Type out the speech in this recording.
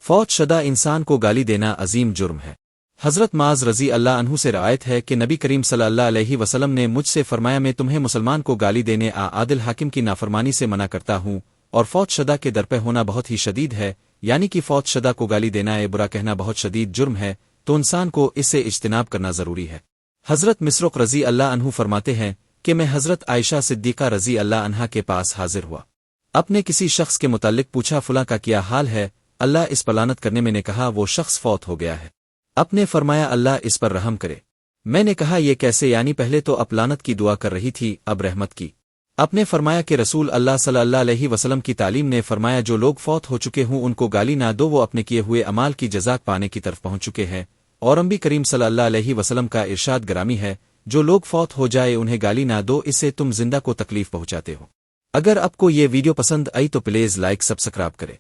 فوت شدہ انسان کو گالی دینا عظیم جرم ہے۔ حضرت معاذ رضی اللہ عنہ سے روایت ہے کہ نبی کریم صلی اللہ علیہ وسلم نے مجھ سے فرمایا میں تمہیں مسلمان کو گالی دینے عادل حاکم کی نافرمانی سے منع کرتا ہوں، اور فوت شدہ کے در پہ ہونا بہت ہی شدید ہے، یعنی کہ فوت شدہ کو گالی دینا برا کہنا بہت شدید جرم ہے، تو انسان کو اس سے اجتناب کرنا ضروری ہے۔ حضرت مسروق رضی اللہ عنہ فرماتے ہیں کہ میں حضرت عائشہ صدیقہ رضی اللہ عنہا کے پاس حاضر ہوا، اپنے کسی شخص کے متعلق پوچھا فلاں کا کیا حال ہے، اللہ اس پر لعنت کرنے میں نے کہا وہ شخص فوت ہو گیا ہے۔ آپ نے فرمایا اللہ اس پر رحم کرے۔ میں نے کہا یہ کیسے، یعنی پہلے تو اب لعنت کی دعا کر رہی تھی اب رحمت کی۔ آپ نے فرمایا کہ رسول اللہ صلی اللہ علیہ وسلم کی تعلیم نے فرمایا جو لوگ فوت ہو چکے ہوں ان کو گالی نہ دو، وہ اپنے کیے ہوئے اعمال کی جزاک پانے کی طرف پہنچ چکے ہیں، اور نبی کریم صلی اللہ علیہ وسلم کا ارشاد گرامی ہے جو لوگ فوت ہو جائے انہیں گالی نہ دو، اس سے تم زندہ کو تکلیف پہنچاتے ہو۔ اگر آپ کو یہ ویڈیو پسند آئی تو پلیز لائک سبسکرائب کرے۔